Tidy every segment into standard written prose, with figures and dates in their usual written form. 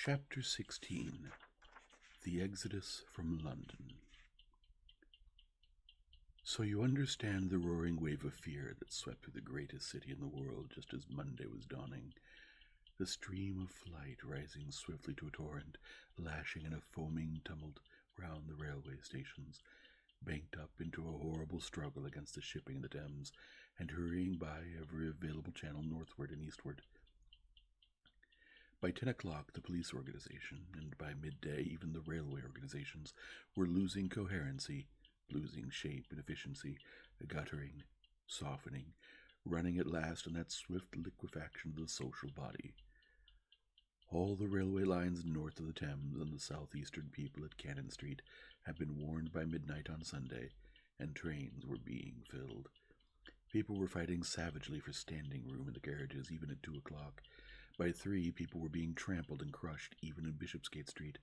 Chapter 16. The Exodus from London. So you understand the roaring wave of fear that swept through the greatest city in the world just as Monday was dawning. The stream of flight rising swiftly to a torrent, lashing in a foaming tumult round the railway stations, banked up into a horrible struggle against the shipping in the Thames, and hurrying by every available channel northward and eastward. By 10 o'clock, the police organization, and by midday, even the railway organizations, were losing coherency, losing shape and efficiency, guttering, softening, running at last in that swift liquefaction of the social body. All the railway lines north of the Thames and the southeastern people at Cannon Street had been warned by midnight on Sunday, and trains were being filled. People were fighting savagely for standing room in the carriages, even at 2 o'clock. By 3, people were being trampled and crushed, even in Bishopsgate Street,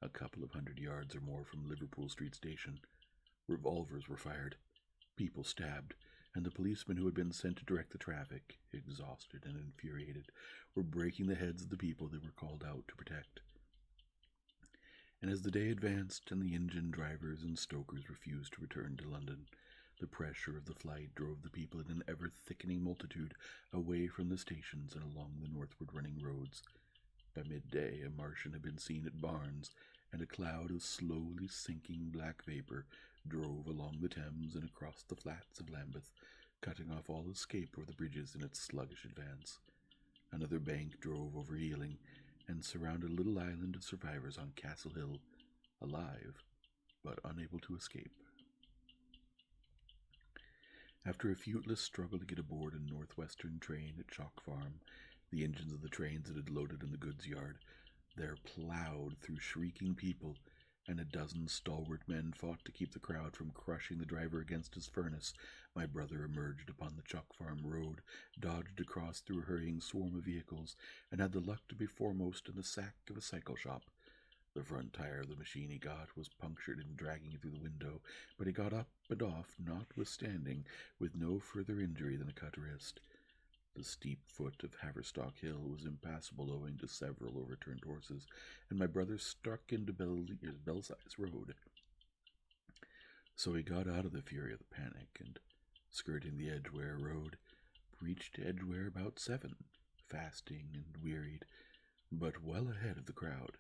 a couple of 100 yards or more from Liverpool Street Station. Revolvers were fired, people stabbed, and the policemen who had been sent to direct the traffic, exhausted and infuriated, were breaking the heads of the people they were called out to protect. And as the day advanced and the engine drivers and stokers refused to return to London, the pressure of the flight drove the people in an ever-thickening multitude away from the stations and along the northward running roads. By midday, a Martian had been seen at Barnes, and a cloud of slowly sinking black vapor drove along the Thames and across the flats of Lambeth, cutting off all escape over the bridges in its sluggish advance. Another bank drove over Ealing, and surrounded a little island of survivors on Castle Hill, alive, but unable to escape. After a fruitless struggle to get aboard a northwestern train at Chalk Farm, the engines of the trains that had loaded in the goods yard, there plowed through shrieking people, and a dozen stalwart men fought to keep the crowd from crushing the driver against his furnace. My brother emerged upon the Chalk Farm road, dodged across through a hurrying swarm of vehicles, and had the luck to be foremost in the sack of a cycle shop. The front tire of the machine he got was punctured in dragging it through the window, but he got up and off, notwithstanding, with no further injury than a cut wrist. The steep foot of Haverstock Hill was impassable owing to several overturned horses, and my brother struck into Belsize Road. So he got out of the fury of the panic, and, skirting the Edgware Road, reached Edgware about 7, fasting and wearied, but well ahead of the crowd.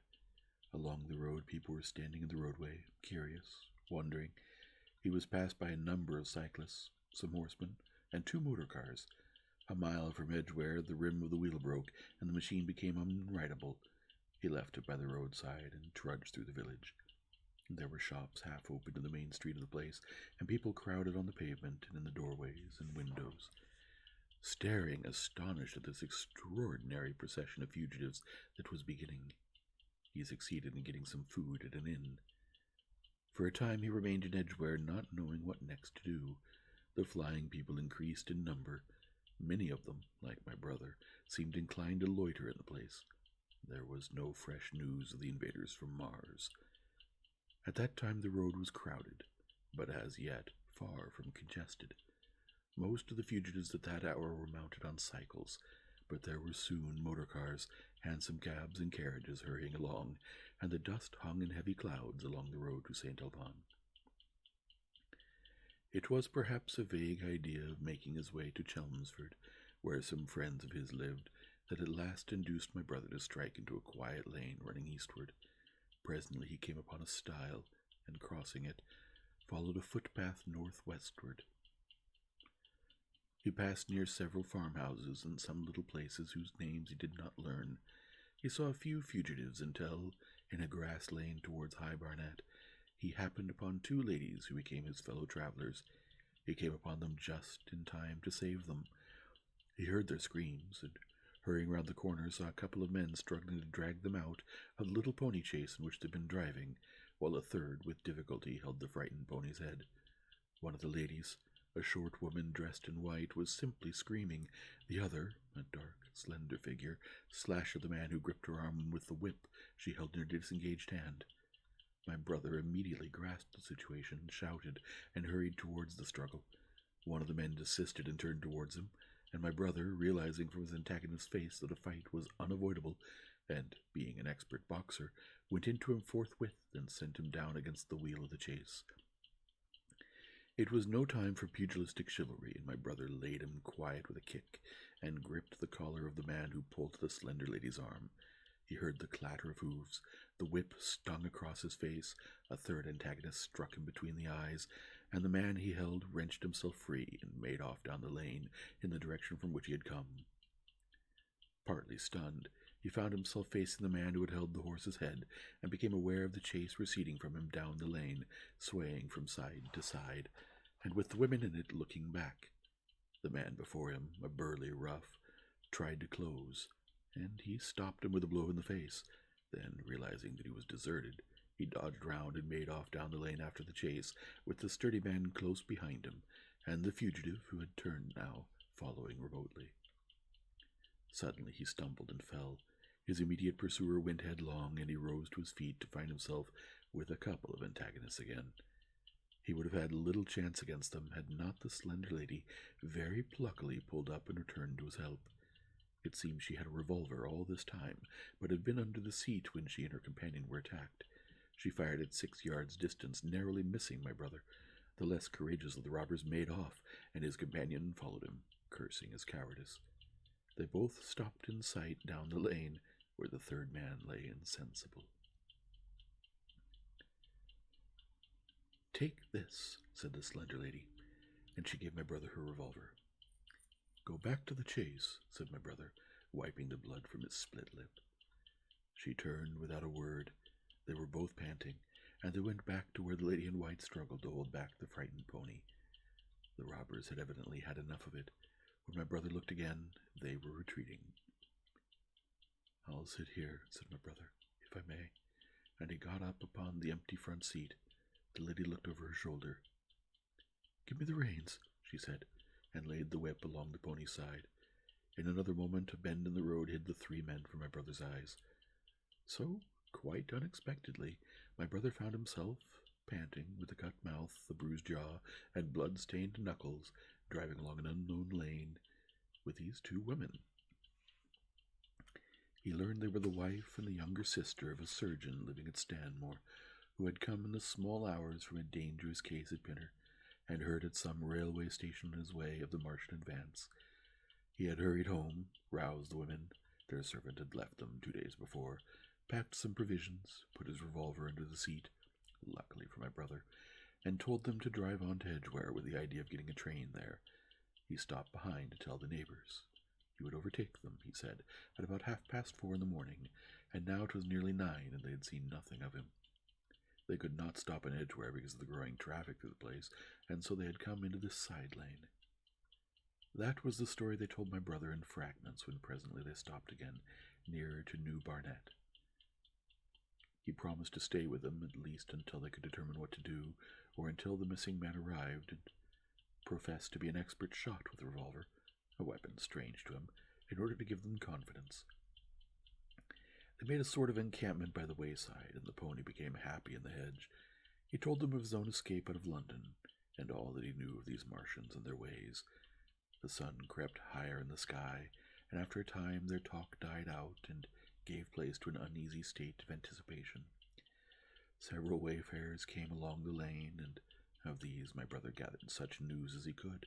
Along the road, people were standing in the roadway, curious, wondering. He was passed by a number of cyclists, some horsemen, and 2 motor cars. A mile from Edgware, the rim of the wheel broke, and the machine became unrideable. He left it by the roadside and trudged through the village. There were shops half open in the main street of the place, and people crowded on the pavement and in the doorways and windows, staring astonished at this extraordinary procession of fugitives that was beginning. He succeeded in getting some food at an inn. For a time he remained in Edgware, not knowing what next to do. The flying people increased in number. Many of them, like my brother, seemed inclined to loiter in the place. There was no fresh news of the invaders from Mars. At that time the road was crowded, but as yet far from congested. Most of the fugitives at that hour were mounted on cycles, but there were soon motor cars, hansom cabs, and carriages hurrying along, and the dust hung in heavy clouds along the road to St. Alban. It was perhaps a vague idea of making his way to Chelmsford, where some friends of his lived, that at last induced my brother to strike into a quiet lane running eastward. Presently he came upon a stile, and crossing it, followed a footpath northwestward. He passed near several farmhouses and some little places whose names he did not learn. He saw a few fugitives until, in a grass lane towards High Barnet, he happened upon 2 ladies who became his fellow travelers. He came upon them just in time to save them. He heard their screams, and, hurrying round the corner, saw a couple of men struggling to drag them out of the little pony chaise in which they had been driving, while a third, with difficulty, held the frightened pony's head. One of the ladies, a short woman dressed in white, was simply screaming. The other, a dark, slender figure, slashed at the man who gripped her arm with the whip she held in her disengaged hand. My brother immediately grasped the situation, shouted, and hurried towards the struggle. One of the men desisted and turned towards him, and my brother, realizing from his antagonist's face that a fight was unavoidable, and, being an expert boxer, went into him forthwith and sent him down against the wheel of the chaise. It was no time for pugilistic chivalry, and my brother laid him quiet with a kick, and gripped the collar of the man who pulled the slender lady's arm. He heard the clatter of hoofs, the whip stung across his face, a third antagonist struck him between the eyes, and the man he held wrenched himself free and made off down the lane in the direction from which he had come. Partly stunned, he found himself facing the man who had held the horse's head, and became aware of the chase receding from him down the lane, swaying from side to side, and with the women in it looking back. The man before him, a burly rough, tried to close, and he stopped him with a blow in the face. Then, realizing that he was deserted, he dodged round and made off down the lane after the chase, with the sturdy man close behind him, and the fugitive, who had turned now, following remotely. Suddenly he stumbled and fell. His immediate pursuer went headlong, and he rose to his feet to find himself with a couple of antagonists again. He would have had little chance against them had not the slender lady very pluckily pulled up and returned to his help. It seemed she had a revolver all this time, but had been under the seat when she and her companion were attacked. She fired at 6 yards' distance, narrowly missing my brother. The less courageous of the robbers made off, and his companion followed him, cursing his cowardice. They both stopped in sight down the lane, where the third man lay insensible. "Take this," said the slender lady, and she gave my brother her revolver. "Go back to the chaise," said my brother, wiping the blood from his split lip. She turned without a word. They were both panting, and they went back to where the lady in white struggled to hold back the frightened pony. The robbers had evidently had enough of it. When my brother looked again, they were retreating. "I'll sit here," said my brother, "if I may," and he got up upon the empty front seat. The lady looked over her shoulder. "Give me the reins," she said, and laid the whip along the pony's side. In another moment, a bend in the road hid the 3 men from my brother's eyes. So, quite unexpectedly, my brother found himself, panting, with a cut mouth, a bruised jaw, and blood-stained knuckles, driving along an unknown lane with these 2 women. He learned they were the wife and the younger sister of a surgeon living at Stanmore, who had come in the small hours from a dangerous case at Pinner, and heard at some railway station on his way of the Martian advance. He had hurried home, roused the women, their servant had left them 2 days before, packed some provisions, put his revolver under the seat, luckily for my brother, and told them to drive on to Edgware with the idea of getting a train there. He stopped behind to tell the neighbors. He would overtake them, he said, at about 4:30 in the morning, and now it was nearly 9, and they had seen nothing of him. They could not stop in Edgware because of the growing traffic through the place, and so they had come into this side lane. That was the story they told my brother in fragments when presently they stopped again, nearer to New Barnet. He promised to stay with them at least until they could determine what to do, or until the missing man arrived, and professed to be an expert shot with a revolver, a weapon strange to him, in order to give them confidence. They made a sort of encampment by the wayside, and the pony became happy in the hedge. He told them of his own escape out of London, and all that he knew of these Martians and their ways. The sun crept higher in the sky, and after a time their talk died out and gave place to an uneasy state of anticipation. Several wayfarers came along the lane, and of these my brother gathered such news as he could.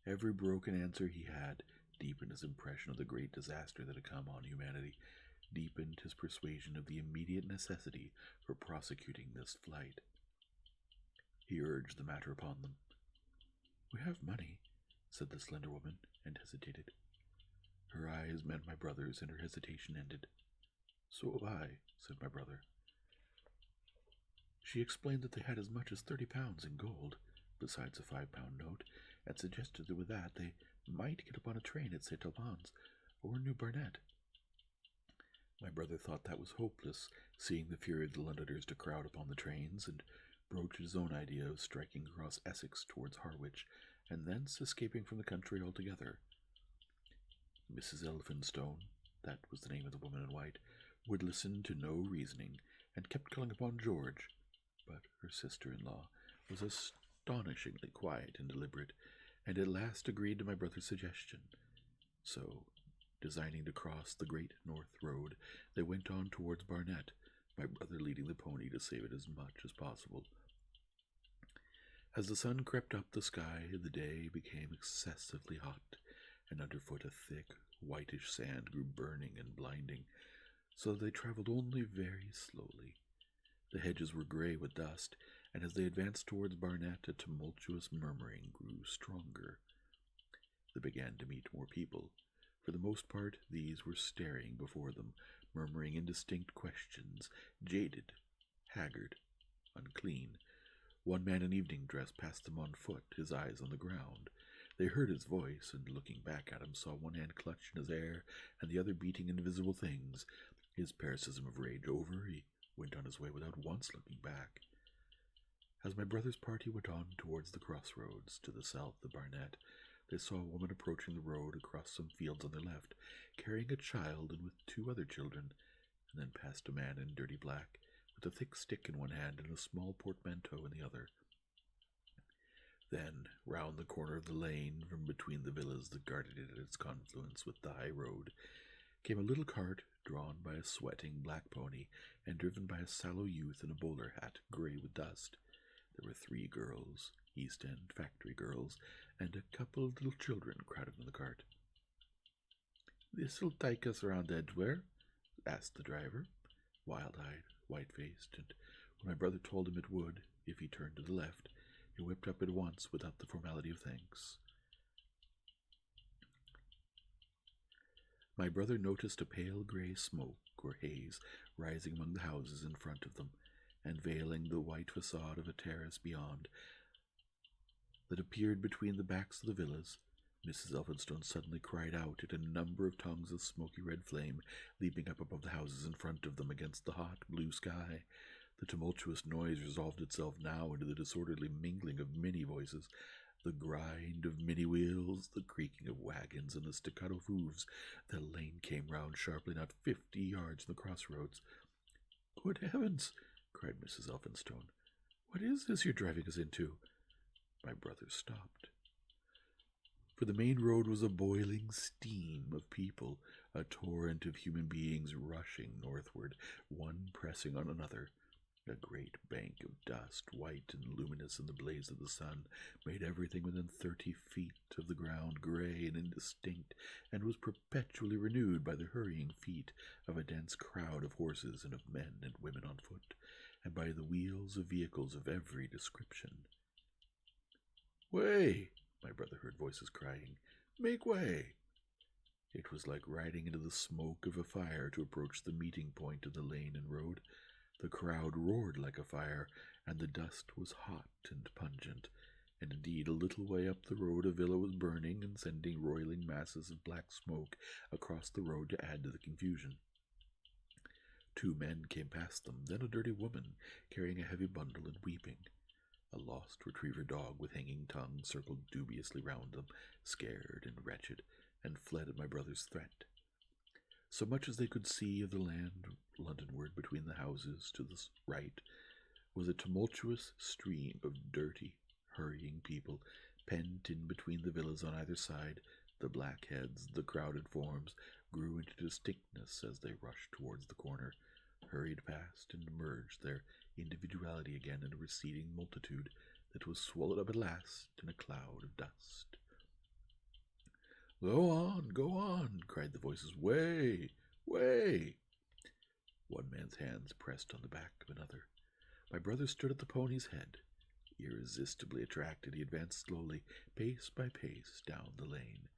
Every broken answer he had deepened his impression of the great disaster that had come on humanity, deepened his persuasion of the immediate necessity for prosecuting this flight. He urged the matter upon them. "We have money," said the slender woman, and hesitated. Her eyes met my brother's, and her hesitation ended. "So have I," said my brother. She explained that they had as much as £30 in gold, besides a £5 note, and suggested that with that they might get upon a train at St. Albans or New Barnet. My brother thought that was hopeless, seeing the fury of the Londoners to crowd upon the trains, and broached his own idea of striking across Essex towards Harwich, and thence escaping from the country altogether. Mrs. Elphinstone, that was the name of the woman in white, would listen to no reasoning, and kept calling upon George, but her sister-in-law was astonishingly quiet and deliberate, and at last agreed to my brother's suggestion. So Designing to cross the Great North Road, they went on towards Barnet, my brother leading the pony to save it as much as possible. As the sun crept up the sky, the day became excessively hot, and underfoot a thick, whitish sand grew burning and blinding, so that they traveled only very slowly. The hedges were gray with dust, and as they advanced towards Barnet, a tumultuous murmuring grew stronger. They began to meet more people. For the most part, these were staring before them, murmuring indistinct questions, jaded, haggard, unclean. One man in evening dress passed them on foot, his eyes on the ground. They heard his voice, and looking back at him, saw one hand clutched in his hair, and the other beating invisible things. His paroxysm of rage over, he went on his way without once looking back. As my brother's party went on towards the crossroads, to the south of Barnet, they saw a woman approaching the road across some fields on their left, carrying a child and with 2 other children, and then passed a man in dirty black, with a thick stick in one hand and a small portmanteau in the other. Then, round the corner of the lane, from between the villas that guarded it at its confluence with the high road, came a little cart drawn by a sweating black pony and driven by a sallow youth in a bowler hat, grey with dust. There were 3 girls, East End factory girls, and a couple of little children crowded in the cart. "This'll take us round Edgware?" asked the driver, wild-eyed, white-faced, and when my brother told him it would, if he turned to the left, he whipped up at once without the formality of thanks. My brother noticed a pale grey smoke or haze rising among the houses in front of them, and veiling the white facade of a terrace beyond that appeared between the backs of the villas. Mrs. Elphinstone suddenly cried out at a number of tongues of smoky red flame leaping up above the houses in front of them against the hot blue sky. The tumultuous noise resolved itself now into the disorderly mingling of many voices, the grind of many wheels, the creaking of wagons, and the staccato of hoofs. The lane came round sharply, not 50 yards from the crossroads. "Good heavens!" cried Mrs. Elphinstone. "What is this you're driving us into?" My brother stopped. For the main road was a boiling steam of people, a torrent of human beings rushing northward, one pressing on another. A great bank of dust, white and luminous in the blaze of the sun, made everything within 30 feet of the ground gray and indistinct, and was perpetually renewed by the hurrying feet of a dense crowd of horses and of men and women on foot, and by the wheels of vehicles of every description. "Way!" my brother heard voices crying. "Make way!" It was like riding into the smoke of a fire to approach the meeting point of the lane and road. The crowd roared like a fire, and the dust was hot and pungent, and indeed a little way up the road a villa was burning and sending roiling masses of black smoke across the road to add to the confusion. 2 men came past them, then a dirty woman carrying a heavy bundle and weeping. A lost retriever dog with hanging tongue circled dubiously round them, scared and wretched, and fled at my brother's threat. So much as they could see of the land Londonward between the houses to the right was a tumultuous stream of dirty, hurrying people, pent in between the villas on either side. The black heads, the crowded forms, grew into distinctness as they rushed towards the corner, hurried past, and merged their individuality again in a receding multitude that was swallowed up at last in a cloud of dust. Go on, cried the voices. "Way, way!" One man's hands pressed on the back of another. My brother stood at the pony's head. Irresistibly attracted, he advanced slowly, pace by pace, down the lane.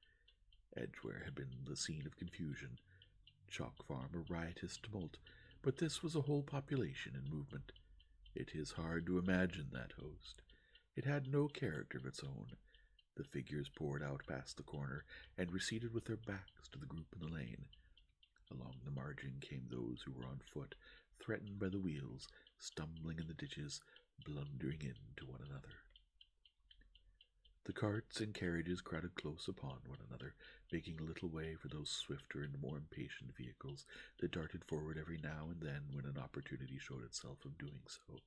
Edgware had been the scene of confusion, Chalk Farm a riotous tumult, but this was a whole population in movement. It is hard to imagine that host. It had no character of its own. The figures poured out past the corner and receded with their backs to the group in the lane. Along the margin came those who were on foot, threatened by the wheels, stumbling in the ditches, blundering into one another. The carts and carriages crowded close upon one another, making little way for those swifter and more impatient vehicles that darted forward every now and then when an opportunity showed itself of doing so,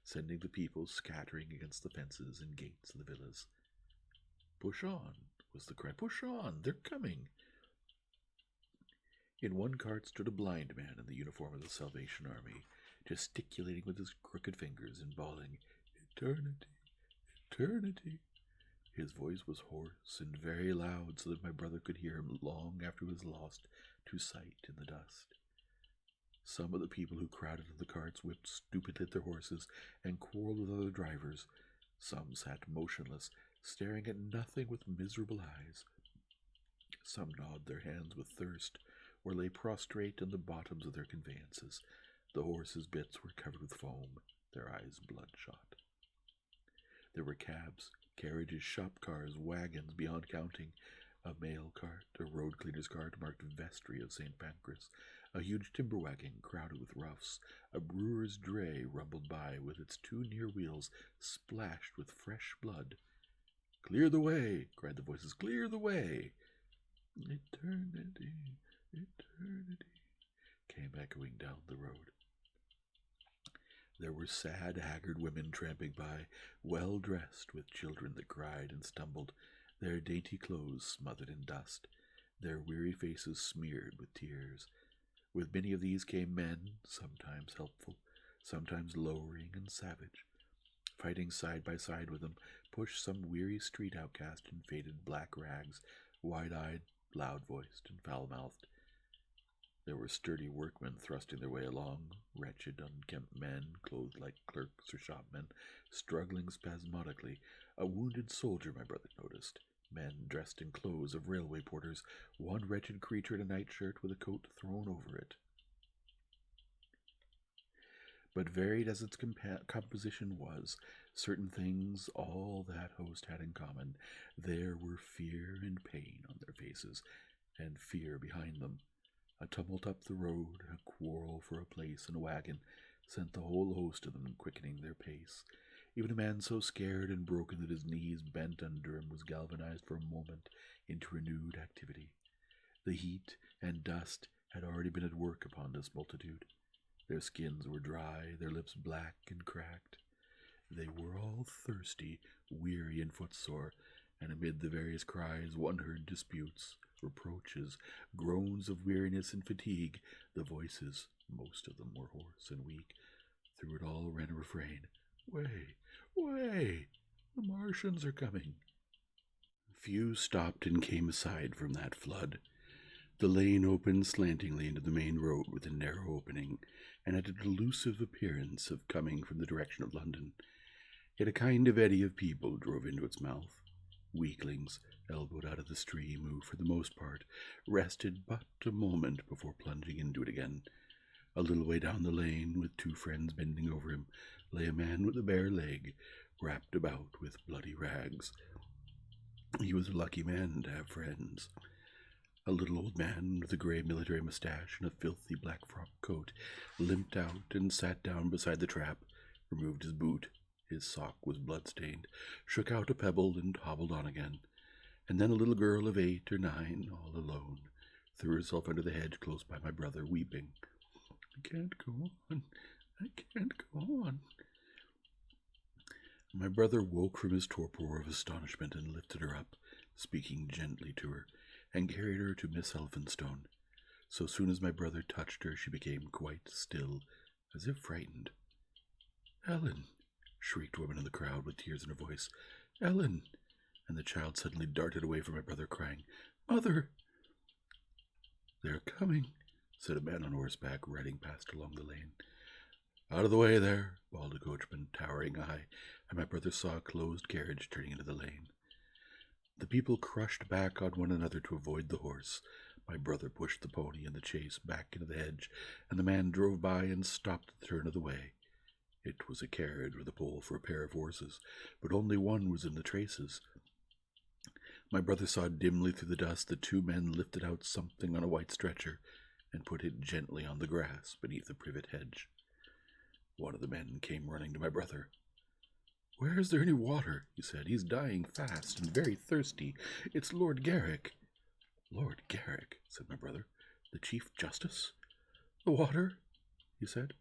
sending the people scattering against the fences and gates of the villas. "Push on," was the cry. "Push on! They're coming!" In one cart stood a blind man in the uniform of the Salvation Army, gesticulating with his crooked fingers and bawling, "Eternity, eternity." His voice was hoarse and very loud, so that my brother could hear him long after he was lost to sight in the dust. Some of the people who crowded to the carts whipped stupidly at their horses and quarreled with other drivers. Some sat motionless, staring at nothing with miserable eyes. Some gnawed their hands with thirst, or lay prostrate in the bottoms of their conveyances. The horses' bits were covered with foam, their eyes bloodshot. There were cabs, carriages, shop cars, wagons beyond counting, a mail cart, a road cleaner's cart marked Vestry of St. Pancras, a huge timber wagon crowded with roughs, a brewer's dray rumbled by with its two near wheels splashed with fresh blood. "Clear the way!" cried the voices. "Clear the way!" "Eternity, eternity," came echoing down the road. There were sad, haggard women tramping by, well dressed, with children that cried and stumbled, their dainty clothes smothered in dust, their weary faces smeared with tears. With many of these came men, sometimes helpful, sometimes lowering and savage. Fighting side by side with them, pushed some weary street outcast in faded black rags, wide-eyed, loud-voiced, and foul-mouthed. There were sturdy workmen thrusting their way along, wretched, unkempt men, clothed like clerks or shopmen, struggling spasmodically, a wounded soldier my brother noticed, men dressed in clothes of railway porters, one wretched creature in a nightshirt with a coat thrown over it. But varied as its composition was, certain things all that host had in common. There were fear and pain on their faces, and fear behind them. A tumult up the road, a quarrel for a place in a wagon, sent the whole host of them quickening their pace. Even a man so scared and broken that his knees bent under him was galvanized for a moment into renewed activity. The heat and dust had already been at work upon this multitude. Their skins were dry, their lips black and cracked. They were all thirsty, weary, and footsore, and amid the various cries one heard disputes, reproaches, groans of weariness and fatigue. The voices, most of them were hoarse and weak. Through it all ran a refrain, "Way, way, the Martians are coming." Few stopped and came aside from that flood. The lane opened slantingly into the main road with a narrow opening, and had a delusive appearance of coming from the direction of London. Yet a kind of eddy of people drove into its mouth. Weaklings, elbowed out of the stream, who, for the most part, rested but a moment before plunging into it again. A little way down the lane, with two friends bending over him, lay a man with a bare leg, wrapped about with bloody rags. He was a lucky man to have friends. A little old man with a gray military mustache and a filthy black frock coat limped out and sat down beside the trap, removed his boot. His sock was blood-stained, shook out a pebble, and hobbled on again. And then a little girl of 8 or 9, all alone, threw herself under the hedge close by my brother, weeping. "I can't go on. I can't go on." My brother woke from his torpor of astonishment and lifted her up, speaking gently to her, and carried her to Miss Elphinstone. So soon as my brother touched her, she became quite still, as if frightened. "Ellen!" shrieked a woman in the crowd with tears in her voice. "Ellen!" And the child suddenly darted away from my brother, crying, "Mother!" "They're coming," said a man on horseback, riding past along the lane. "Out of the way there," bawled a coachman, towering high, and my brother saw a closed carriage turning into the lane. The people crushed back on one another to avoid the horse. My brother pushed the pony and the chaise back into the hedge, and the man drove by and stopped at the turn of the way. It was a carriage with a pole for a pair of horses, but only one was in the traces. My brother saw dimly through the dust that 2 men lifted out something on a white stretcher and put it gently on the grass beneath the privet hedge. One of the men came running to my brother. "Where is there any water?" he said. "He's dying fast and very thirsty. It's Lord Garrick." "Lord Garrick," said my brother. "The Chief Justice?" "The water?" he said.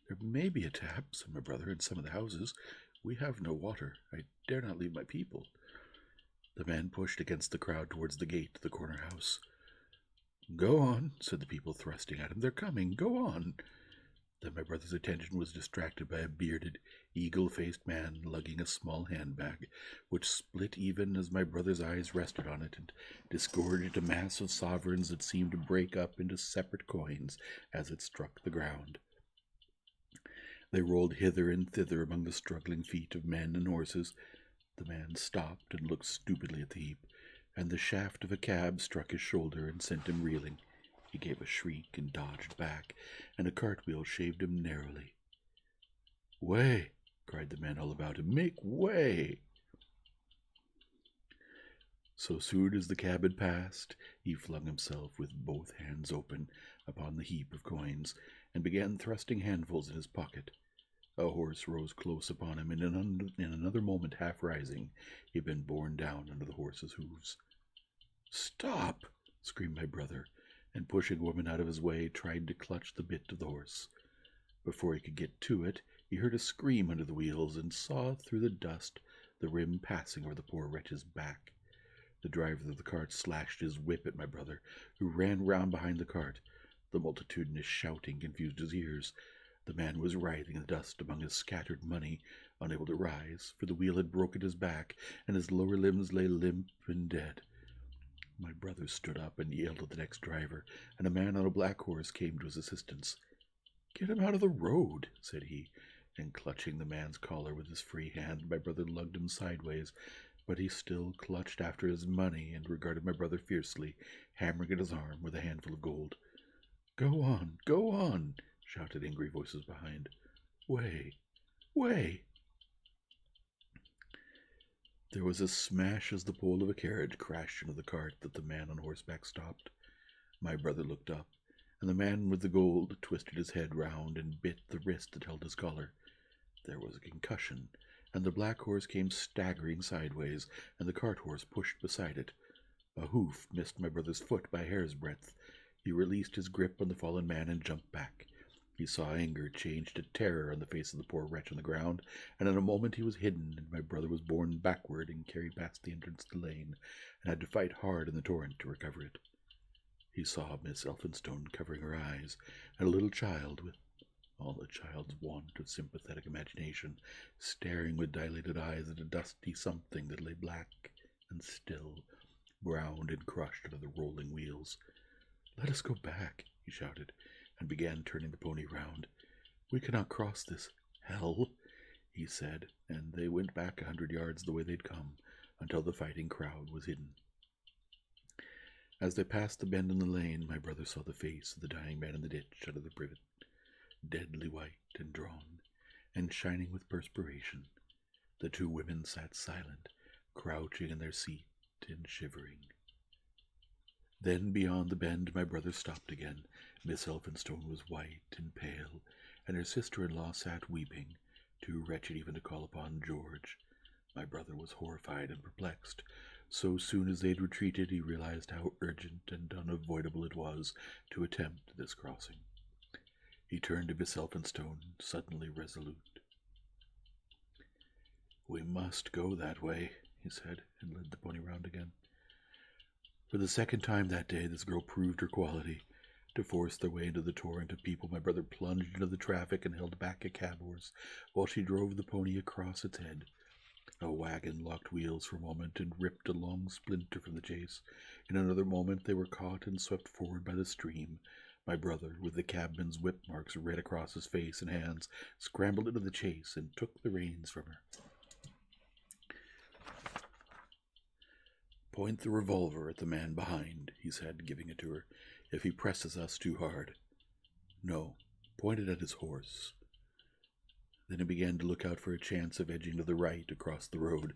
"There may be a tap," said my brother, "in some of the houses. We have no water. I dare not leave my people." The man pushed against the crowd towards the gate of the corner house. "Go on," said the people, thrusting at him. "They're coming. Go on." Then my brother's attention was distracted by a bearded, eagle-faced man lugging a small handbag, which split even as my brother's eyes rested on it and disgorged a mass of sovereigns that seemed to break up into separate coins as it struck the ground. They rolled hither and thither among the struggling feet of men and horses. The man stopped and looked stupidly at the heap, and the shaft of a cab struck his shoulder and sent him reeling. He gave a shriek and dodged back, and a cartwheel shaved him narrowly. "Way!" cried the men all about him. "Make way!" So soon as the cab had passed, he flung himself with both hands open upon the heap of coins, and began thrusting handfuls in his pocket. A horse rose close upon him, and in another moment, half rising, he had been borne down under the horse's hoofs. "Stop!" screamed my brother, and pushing a woman out of his way, tried to clutch the bit of the horse. Before he could get to it, he heard a scream under the wheels, and saw through the dust the rim passing over the poor wretch's back. The driver of the cart slashed his whip at my brother, who ran round behind the cart. The multitudinous shouting confused his ears. The man was writhing in the dust among his scattered money, unable to rise, for the wheel had broken his back, and his lower limbs lay limp and dead. My brother stood up and yelled at the next driver, and a man on a black horse came to his assistance. "Get him out of the road," said he, and clutching the man's collar with his free hand, my brother lugged him sideways, but he still clutched after his money and regarded my brother fiercely, hammering at his arm with a handful of gold. "Go on, go on!" shouted angry voices behind. "Way, way!" There was a smash as the pole of a carriage crashed into the cart that the man on horseback stopped. My brother looked up, and the man with the gold twisted his head round and bit the wrist that held his collar. There was a concussion, and the black horse came staggering sideways, and the cart horse pushed beside it. A hoof missed my brother's foot by a hair's breadth. He released his grip on the fallen man and jumped back. He saw anger change to terror on the face of the poor wretch on the ground, and in a moment he was hidden, and my brother was borne backward and carried past the entrance to the lane, and had to fight hard in the torrent to recover it. He saw Miss Elphinstone covering her eyes, and a little child, with all a child's want of sympathetic imagination, staring with dilated eyes at a dusty something that lay black and still, ground and crushed under the rolling wheels. "Let us go back," he shouted, and began turning the pony round. "We cannot cross this hell," he said, and they went back 100 yards the way they'd come, until the fighting crowd was hidden. As they passed the bend in the lane, my brother saw the face of the dying man in the ditch under the privet, deadly white and drawn, and shining with perspiration. The two women sat silent, crouching in their seat and shivering. Then beyond the bend my brother stopped again. Miss Elphinstone was white and pale, and her sister-in-law sat weeping, too wretched even to call upon George. My brother was horrified and perplexed. So soon as they had retreated, he realized how urgent and unavoidable it was to attempt this crossing. He turned to Miss Elphinstone, suddenly resolute. "We must go that way," he said, and led the pony round again. For the second time that day, this girl proved her quality. To force their way into the torrent of people, my brother plunged into the traffic and held back a cab horse, while she drove the pony across its head. A wagon locked wheels for a moment and ripped a long splinter from the chase. In another moment they were caught and swept forward by the stream. My brother, with the cabman's whip marks red across his face and hands, scrambled into the chase and took the reins from her. "Point the revolver at the man behind," he said, giving it to her, "if he presses us too hard. No, point it at his horse." Then he began to look out for a chance of edging to the right across the road,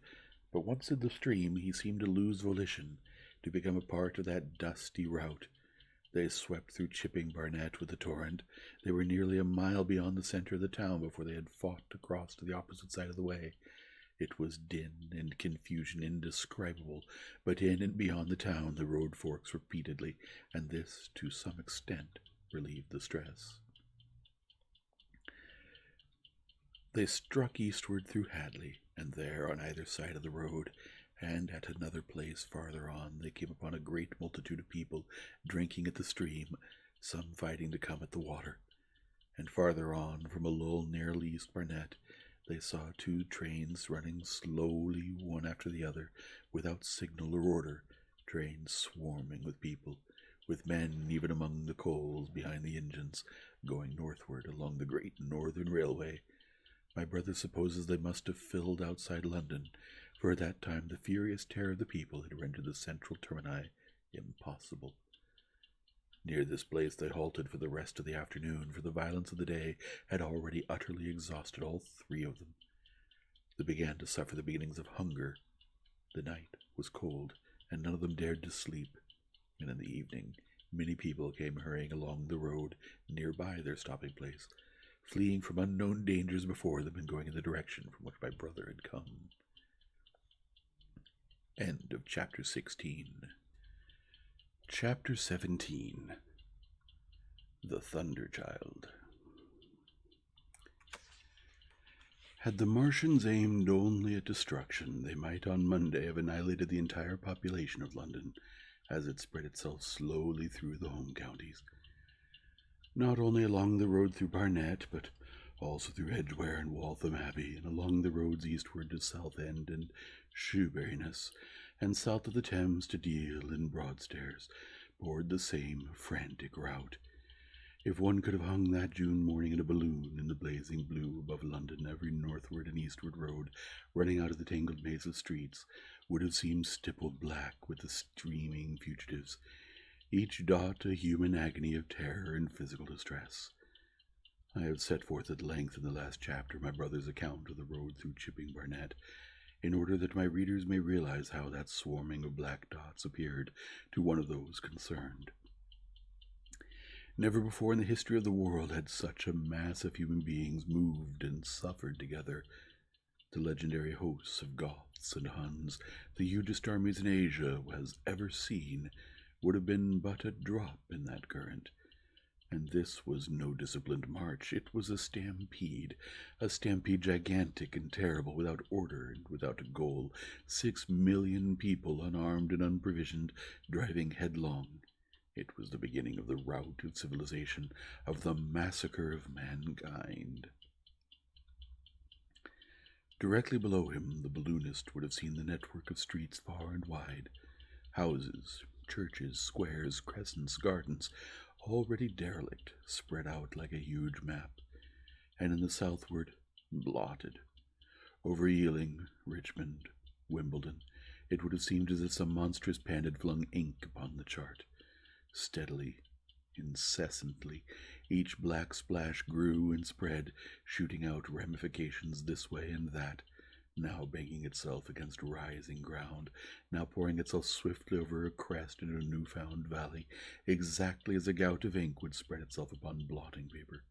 but once in the stream he seemed to lose volition, to become a part of that dusty rout. They swept through Chipping Barnet with the torrent. They were nearly a mile beyond the center of the town before they had fought across to the opposite side of the way. It was din and confusion indescribable, but in and beyond the town the road forks repeatedly, and this, to some extent, relieved the stress. They struck eastward through Hadley, and there, on either side of the road, And at another place farther on they came upon a great multitude of people drinking at the stream, some fighting to come at the water. And farther on, from a lull near East Barnet, they saw 2 trains running slowly one after the other, without signal or order, trains swarming with people, with men even among the coals behind the engines, going northward along the Great Northern Railway. My brother supposes they must have filled outside London, for at that time the furious terror of the people had rendered the central termini impossible. Near this place they halted for the rest of the afternoon, for the violence of the day had already utterly exhausted all 3 of them. They began to suffer the beginnings of hunger. The night was cold, and none of them dared to sleep, and in the evening many people came hurrying along the road nearby their stopping place, fleeing from unknown dangers before them and going in the direction from which my brother had come. End of Chapter 16. Chapter 17. The Thunder Child. Had the Martians aimed only at destruction, they might on Monday have annihilated the entire population of London, as it spread itself slowly through the home counties. Not only along the road through Barnet, but also through Edgware and Waltham Abbey, and along the roads eastward to Southend and Shoeburyness, and south of the Thames to Deal and Broadstairs, poured the same frantic rout. If one could have hung that June morning in a balloon in the blazing blue above London, every northward and eastward road running out of the tangled maze of streets would have seemed stippled black with the streaming fugitives, each dot a human agony of terror and physical distress. I have set forth at length in the last chapter my brother's account of the road through Chipping Barnet, in order that my readers may realize how that swarming of black dots appeared to one of those concerned. Never before in the history of the world had such a mass of human beings moved and suffered together. The legendary hosts of Goths and Huns, the hugest armies in Asia has ever seen, would have been but a drop in that current. And this was no disciplined march. It was a stampede gigantic and terrible, without order and without a goal. 6 million people, unarmed and unprovisioned, driving headlong. It was the beginning of the rout of civilization, of the massacre of mankind. Directly below him, the balloonist would have seen the network of streets far and wide, houses, churches, squares, crescents, gardens, already derelict, spread out like a huge map, and in the southward, blotted. Over Ealing, Richmond, Wimbledon, it would have seemed as if some monstrous pen had flung ink upon the chart. Steadily, incessantly, each black splash grew and spread, shooting out ramifications this way and that, now banging itself against rising ground, now pouring itself swiftly over a crest into a new-found valley, exactly as a gout of ink would spread itself upon blotting paper.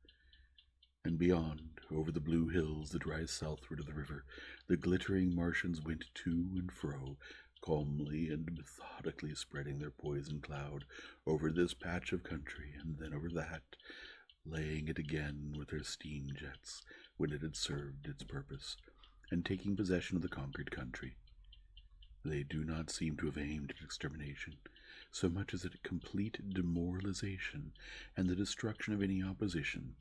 And beyond, over the blue hills that rise southward of the river, the glittering Martians went to and fro, calmly and methodically spreading their poison cloud over this patch of country and then over that, laying it again with their steam jets when it had served its purpose, and taking possession of the conquered country. They do not seem to have aimed at extermination, so much as at complete demoralization and the destruction of any opposition.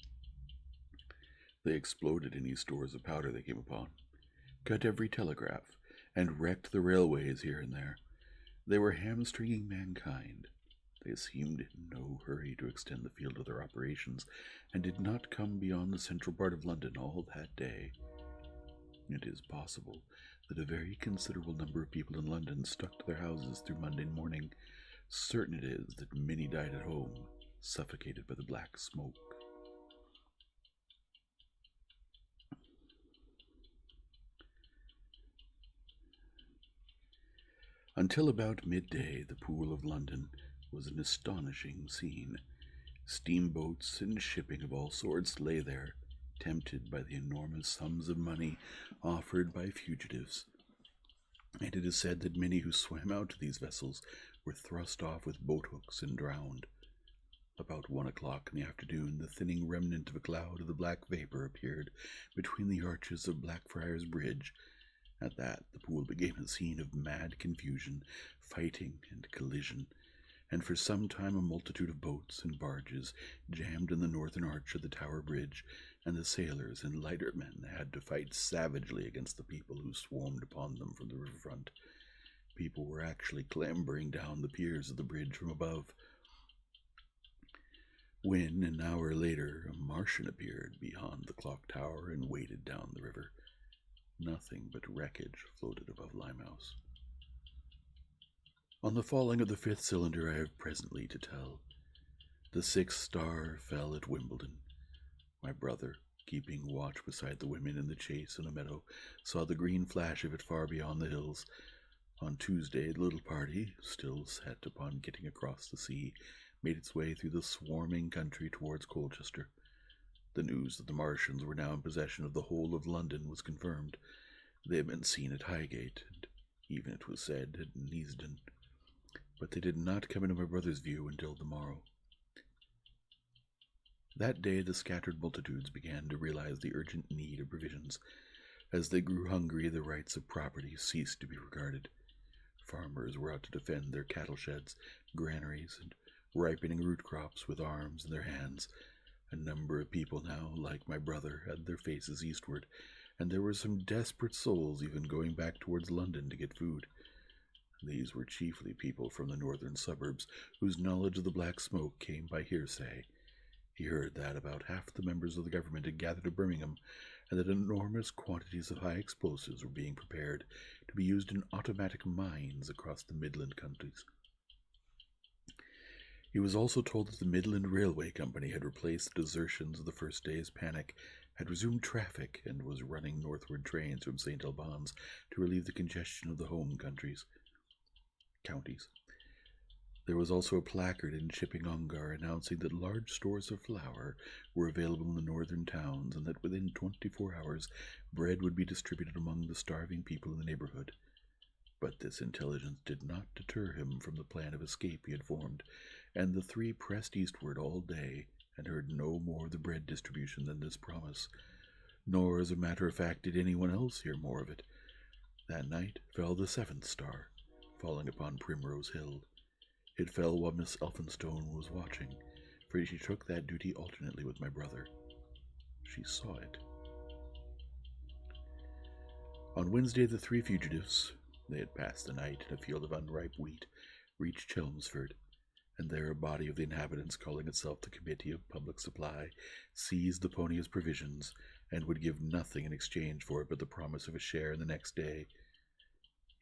They exploded any stores of powder they came upon, cut every telegraph, and wrecked the railways here and there. They were hamstringing mankind. They seemed in no hurry to extend the field of their operations, and did not come beyond the central part of London all that day. It is possible that a very considerable number of people in London stuck to their houses through Monday morning. Certain it is that many died at home, suffocated by the black smoke. Until about midday, the Pool of London was an astonishing scene. Steamboats and shipping of all sorts lay there, tempted by the enormous sums of money offered by fugitives. And it is said that many who swam out to these vessels were thrust off with boat-hooks and drowned. About 1 o'clock in the afternoon, the thinning remnant of a cloud of the black vapor appeared between the arches of Blackfriars Bridge, At that, the pool became a scene of mad confusion, fighting, and collision, and for some time a multitude of boats and barges jammed in the northern arch of the Tower Bridge, and the sailors and lighter men had to fight savagely against the people who swarmed upon them from the riverfront. People were actually clambering down the piers of the bridge from above. When, an hour later, a Martian appeared beyond the clock tower and waded down the river, nothing but wreckage floated above Limehouse. On the falling of the fifth cylinder I have presently to tell. The sixth star fell at Wimbledon. My brother, keeping watch beside the women in the chase in a meadow, saw the green flash of it far beyond the hills. On Tuesday, the little party, still set upon getting across the sea, made its way through the swarming country towards Colchester. The news that the Martians were now in possession of the whole of London was confirmed. They had been seen at Highgate, and even, it was said, at Neasden. But they did not come into my brother's view until the morrow. That day the scattered multitudes began to realize the urgent need of provisions. As they grew hungry, the rights of property ceased to be regarded. Farmers were out to defend their cattle sheds, granaries, and ripening root crops with arms in their hands. A number of people now, like my brother, had their faces eastward, and there were some desperate souls even going back towards London to get food. These were chiefly people from the northern suburbs, whose knowledge of the Black Smoke came by hearsay. He heard that about half the members of the government had gathered at Birmingham, and that enormous quantities of high explosives were being prepared to be used in automatic mines across the Midland countries. He was also told that the Midland Railway Company had replaced the desertions of the first day's panic, had resumed traffic, and was running northward trains from St. Albans to relieve the congestion of the home counties. There was also a placard in Chipping Ongar announcing that large stores of flour were available in the northern towns, and that within 24 hours bread would be distributed among the starving people in the neighborhood. But this intelligence did not deter him from the plan of escape he had formed, and the three pressed eastward all day and heard no more of the bread distribution than this promise. Nor, as a matter of fact, did anyone else hear more of it. That night fell the seventh star, falling upon Primrose Hill. It fell while Miss Elphinstone was watching, for she took that duty alternately with my brother. She saw it. On Wednesday, the three fugitives, they had passed the night in a field of unripe wheat, reached Chelmsford, and there a body of the inhabitants, calling itself the Committee of Public Supply, seized the pony as provisions, and would give nothing in exchange for it but the promise of a share the next day.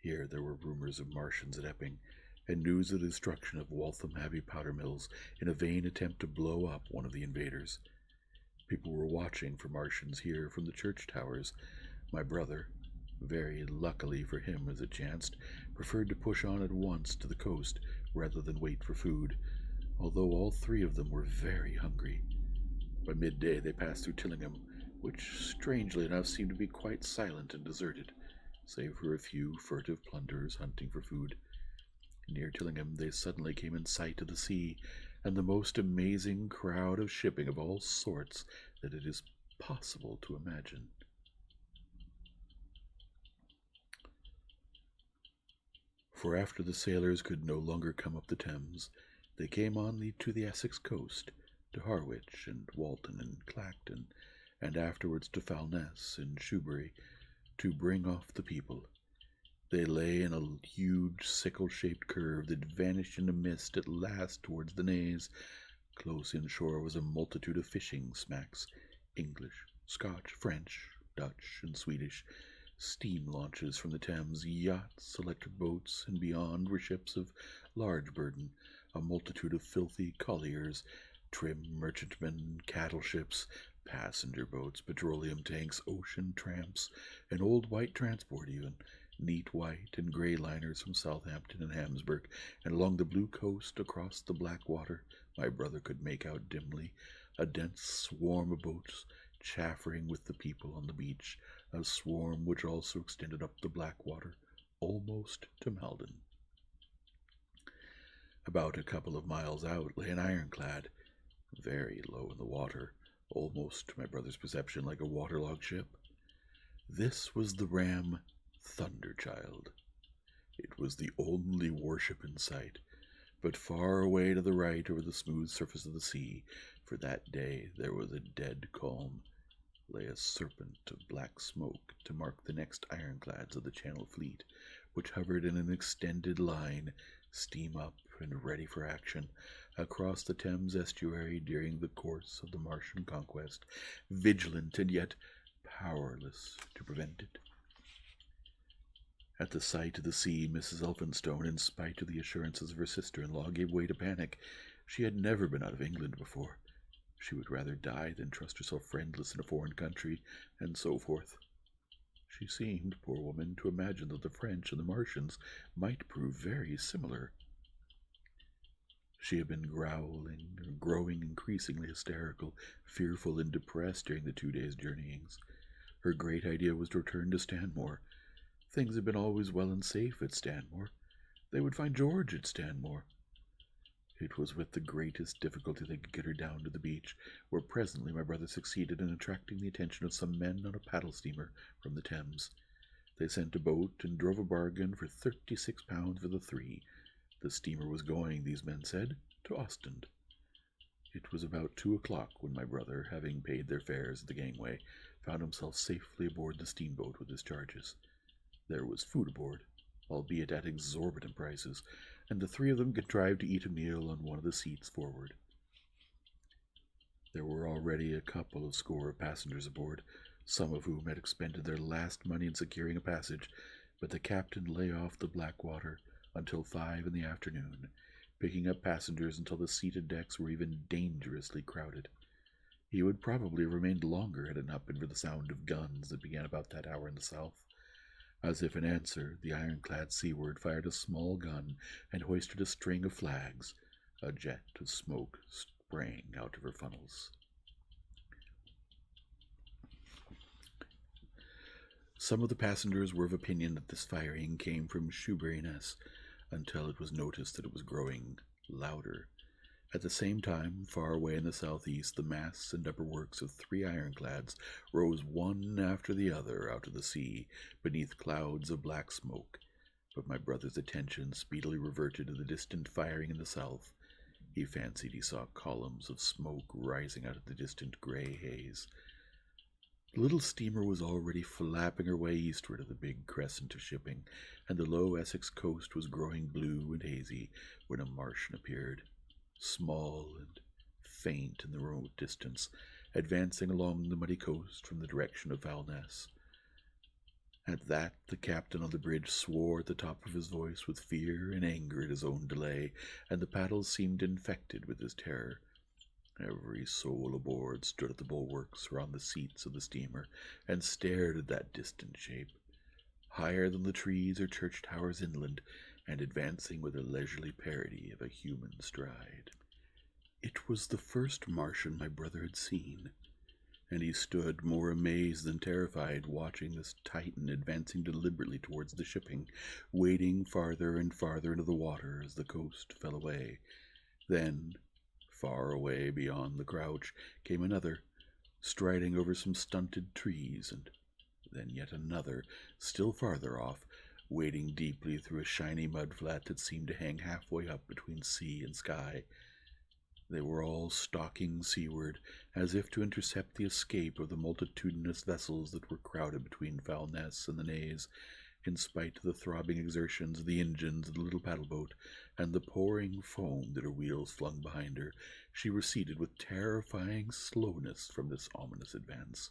Here there were rumors of Martians at Epping, and news of the destruction of Waltham Abbey powder mills in a vain attempt to blow up one of the invaders. People were watching for Martians here from the church towers. My brother, very luckily for him as it chanced, preferred to push on at once to the coast rather than wait for food, although all three of them were very hungry. By midday they passed through Tillingham, which strangely enough seemed to be quite silent and deserted, save for a few furtive plunderers hunting for food. Near Tillingham they suddenly came in sight of the sea, and the most amazing crowd of shipping of all sorts that it is possible to imagine. For after the sailors could no longer come up the Thames, they came on to the Essex coast, to Harwich and Walton and Clacton, and afterwards to Foulness and Shoebury, to bring off the people. They lay in a huge sickle-shaped curve that vanished in a mist at last towards the Naze. Close inshore was a multitude of fishing smacks, English, Scotch, French, Dutch, and Swedish, steam launches from the Thames, yachts, electric boats, and beyond were ships of large burden, a multitude of filthy colliers, trim merchantmen, cattle ships, passenger boats, petroleum tanks, ocean tramps, an old white transport even, neat white and grey liners from Southampton and Habsburg, and along the blue coast across the black water my brother could make out dimly a dense swarm of boats chaffering with the people on the beach, a swarm which also extended up the black water almost to Malden. About a couple of miles out lay an ironclad, very low in the water, almost to my brother's perception like a waterlogged ship. This was the ram Thunderchild. It was the only warship in sight, but far away to the right over the smooth surface of the sea, for that day there was a dead calm, lay a serpent of black smoke to mark the next ironclads of the Channel Fleet, which hovered in an extended line, steam up and ready for action, across the Thames estuary during the course of the Martian conquest, vigilant and yet powerless to prevent it. At the sight of the sea, Mrs. Elphinstone, in spite of the assurances of her sister-in-law, gave way to panic. She had never been out of England before. She would rather die than trust herself friendless in a foreign country, and so forth. She seemed, poor woman, to imagine that the French and the Martians might prove very similar. She had been growling, growing increasingly hysterical, fearful, and depressed during the 2 days' journeyings. Her great idea was to return to Stanmore. Things had been always well and safe at Stanmore. They would find George at Stanmore. It was with the greatest difficulty they could get her down to the beach, where presently my brother succeeded in attracting the attention of some men on a paddle steamer from the Thames. They sent a boat and drove a bargain for £36 for the three. The steamer was going, these men said, to Ostend. It was about 2 o'clock when my brother, having paid their fares at the gangway, found himself safely aboard the steamboat with his charges. There was food aboard, albeit at exorbitant prices, and the three of them contrived to eat a meal on one of the seats forward. There were already a couple of score of passengers aboard, some of whom had expended their last money in securing a passage, but the captain lay off the Blackwater until 5 in the afternoon, picking up passengers until the seated decks were even dangerously crowded. He would probably have remained longer had it not been for the sound of guns that began about that hour in the south. As if in answer, the ironclad Seaward fired a small gun and hoisted a string of flags. A jet of smoke sprang out of her funnels. Some of the passengers were of opinion that this firing came from Shoeburyness, until it was noticed that it was growing louder. At the same time, far away in the southeast, the masts and upper works of 3 ironclads rose one after the other out of the sea, beneath clouds of black smoke. But my brother's attention speedily reverted to the distant firing in the south. He fancied he saw columns of smoke rising out of the distant gray haze. The little steamer was already flapping her way eastward of the big crescent of shipping, and the low Essex coast was growing blue and hazy when a Martian appeared, small and faint in the remote distance, advancing along the muddy coast from the direction of Foulness. At that the captain on the bridge swore at the top of his voice with fear and anger at his own delay, and the paddles seemed infected with his terror. Every soul aboard stood at the bulwarks or on the seats of the steamer and stared at that distant shape, higher than the trees or church towers inland, and advancing with a leisurely parody of a human stride. It was the first Martian my brother had seen, and he stood more amazed than terrified, watching this Titan advancing deliberately towards the shipping, wading farther and farther into the water as the coast fell away. Then, far away beyond the crouch, came another, striding over some stunted trees, and then yet another, still farther off, wading deeply through a shiny mudflat that seemed to hang halfway up between sea and sky. They were all stalking seaward, as if to intercept the escape of the multitudinous vessels that were crowded between Foulness and the Naze. In spite of the throbbing exertions of the engines of the little paddle-boat, and the pouring foam that her wheels flung behind her, she receded with terrifying slowness from this ominous advance.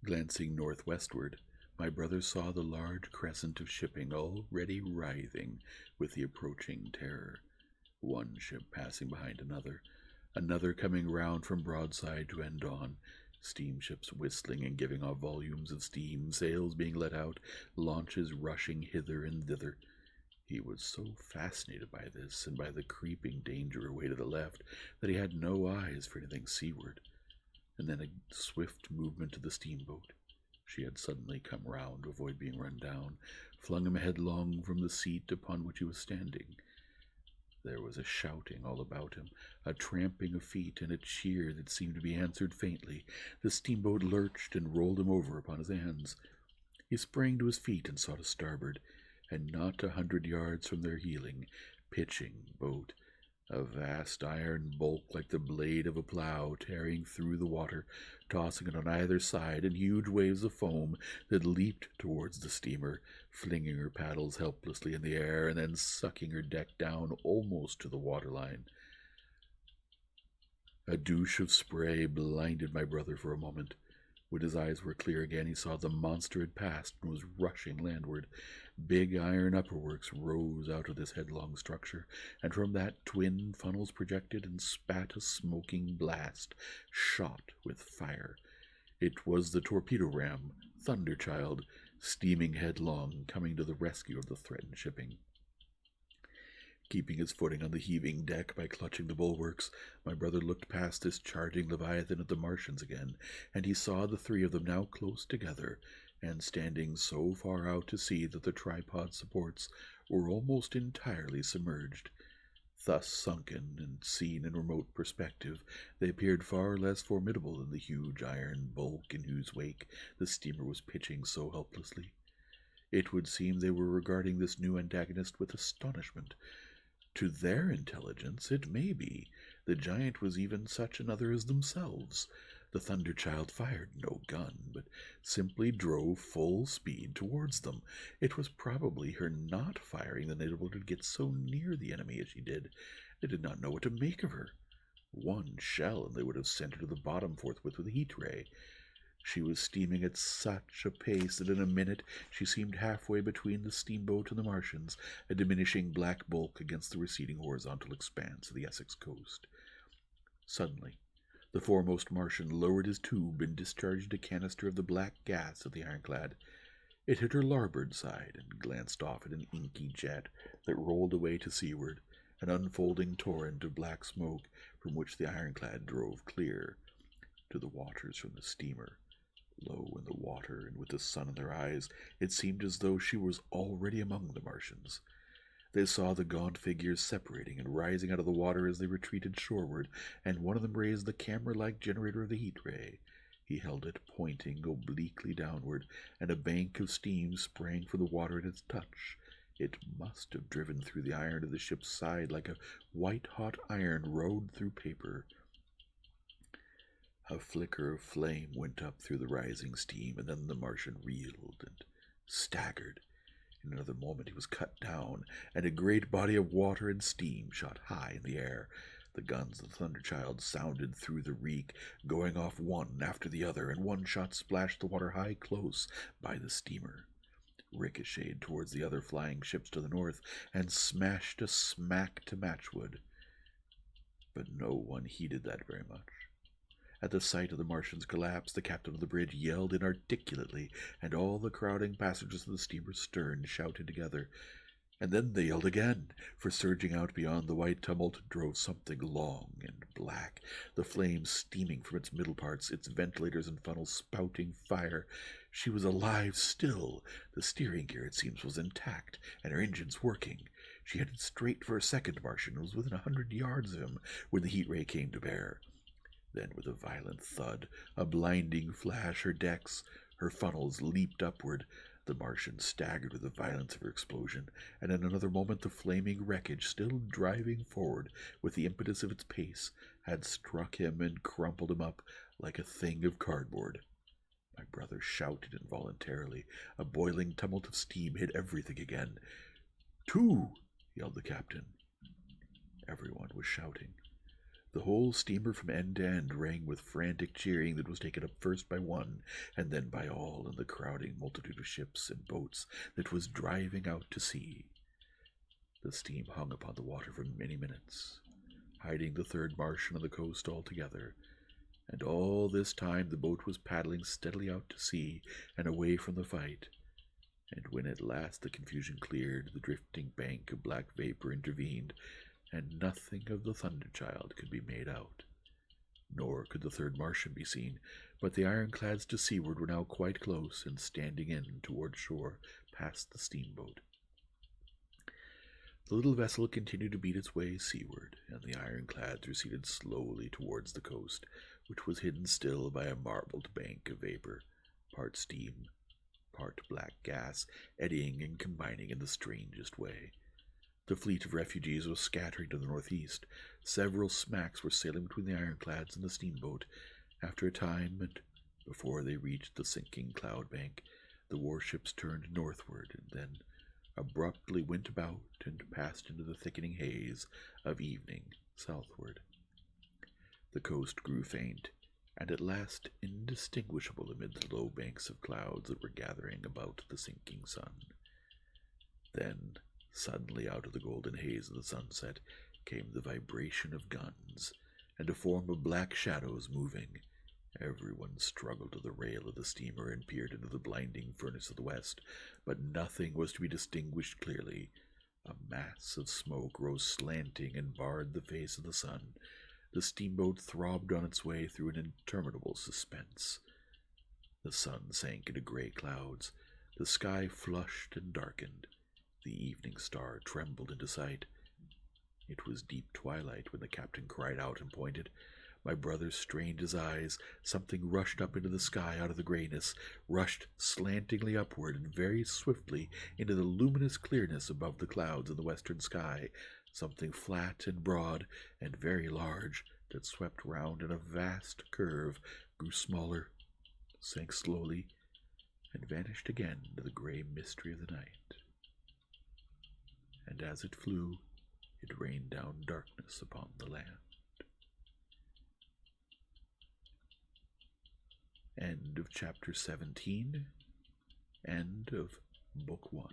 Glancing northwestward, my brother saw the large crescent of shipping already writhing with the approaching terror. One ship passing behind another coming round from broadside to end on, steamships whistling and giving off volumes of steam, sails being let out, launches rushing hither and thither. He was so fascinated by this and by the creeping danger away to the left that he had no eyes for anything seaward. And then a swift movement of the steamboat. She had suddenly come round to avoid being run down, flung him headlong from the seat upon which he was standing. There was a shouting all about him, a tramping of feet, and a cheer that seemed to be answered faintly. The steamboat lurched and rolled him over upon his hands. He sprang to his feet and saw to starboard, and not 100 yards from their heeling, pitching boat, a vast iron bulk like the blade of a plough tearing through the water, tossing it on either side in huge waves of foam that leaped towards the steamer, flinging her paddles helplessly in the air and then sucking her deck down almost to the waterline. A douche of spray blinded my brother for a moment. When his eyes were clear again, he saw the monster had passed and was rushing landward. Big iron upperworks rose out of this headlong structure, and from that twin funnels projected and spat a smoking blast, shot with fire. It was the torpedo ram, Thunderchild, steaming headlong, coming to the rescue of the threatened shipping. Keeping his footing on the heaving deck by clutching the bulwarks, my brother looked past this charging leviathan at the Martians again, and he saw the three of them now close together, and standing so far out to sea that the tripod supports were almost entirely submerged. Thus sunken and seen in remote perspective, they appeared far less formidable than the huge iron bulk in whose wake the steamer was pitching so helplessly. It would seem they were regarding this new antagonist with astonishment. To their intelligence, it may be, the giant was even such another as themselves. The Thunderchild fired no gun, but simply drove full speed towards them. It was probably her not firing that enabled her to get so near the enemy as she did. They did not know what to make of her. One shell, and they would have sent her to the bottom forthwith with a heat ray. She was steaming at such a pace that in a minute she seemed halfway between the steamboat and the Martians, a diminishing black bulk against the receding horizontal expanse of the Essex coast. Suddenly, the foremost Martian lowered his tube and discharged a canister of the black gas at the ironclad. It hit her larboard side and glanced off in an inky jet that rolled away to seaward, an unfolding torrent of black smoke from which the ironclad drove clear to the waters from the steamer. Low in the water, and with the sun in their eyes, it seemed as though she was already among the Martians. They saw the gaunt figures separating and rising out of the water as they retreated shoreward, and one of them raised the camera-like generator of the heat ray. He held it pointing obliquely downward, and a bank of steam sprang from the water at its touch. It must have driven through the iron of the ship's side like a white-hot iron rode through paper. A flicker of flame went up through the rising steam, and then the Martian reeled and staggered. In another moment he was cut down, and a great body of water and steam shot high in the air. The guns of the Thunderchild sounded through the reek, going off one after the other, and one shot splashed the water high close by the steamer, ricocheted towards the other flying ships to the north, and smashed a smack to Matchwood. But no one heeded that very much. At the sight of the Martian's collapse, the captain of the bridge yelled inarticulately, and all the crowding passengers of the steamer's stern shouted together. And then they yelled again, for surging out beyond the white tumult drove something long and black, the flames steaming from its middle parts, its ventilators and funnels spouting fire. She was alive still. The steering gear, it seems, was intact, and her engines working. She headed straight for a second Martian, and was within 100 yards of him when the heat ray came to bear. Then, with a violent thud, a blinding flash, her decks, her funnels leaped upward. The Martian staggered with the violence of her explosion, and in another moment the flaming wreckage, still driving forward with the impetus of its pace, had struck him and crumpled him up like a thing of cardboard. My brother shouted involuntarily. A boiling tumult of steam hit everything again. "Two!" yelled the captain. Everyone was shouting. The whole steamer from end to end rang with frantic cheering that was taken up first by one and then by all in the crowding multitude of ships and boats that was driving out to sea. The steam hung upon the water for many minutes, hiding the third Martian on the coast altogether, and all this time the boat was paddling steadily out to sea and away from the fight. And when at last the confusion cleared, the drifting bank of black vapor intervened, and nothing of the Thunderchild could be made out. Nor could the third Martian be seen, but the ironclads to seaward were now quite close and standing in toward shore past the steamboat. The little vessel continued to beat its way seaward, and the ironclads receded slowly towards the coast, which was hidden still by a marbled bank of vapor, part steam, part black gas, eddying and combining in the strangest way. The fleet of refugees was scattering to the northeast. Several smacks were sailing between the ironclads and the steamboat. After a time, and before they reached the sinking cloud bank, the warships turned northward and then abruptly went about and passed into the thickening haze of evening southward. The coast grew faint, and at last indistinguishable amid the low banks of clouds that were gathering about the sinking sun. Then, suddenly out of the golden haze of the sunset, came the vibration of guns, and a form of black shadows moving. Everyone struggled to the rail of the steamer and peered into the blinding furnace of the west, but nothing was to be distinguished clearly. A mass of smoke rose slanting and barred the face of the sun. The steamboat throbbed on its way through an interminable suspense. The sun sank into gray clouds. The sky flushed and darkened. The evening star trembled into sight. It was deep twilight when the captain cried out and pointed. My brother strained his eyes. Something rushed up into the sky out of the grayness, rushed slantingly upward and very swiftly into the luminous clearness above the clouds in the western sky. Something flat and broad and very large that swept round in a vast curve, grew smaller, sank slowly, and vanished again into the gray mystery of the night. And as it flew, it rained down darkness upon the land. End of chapter 17. End of book 1.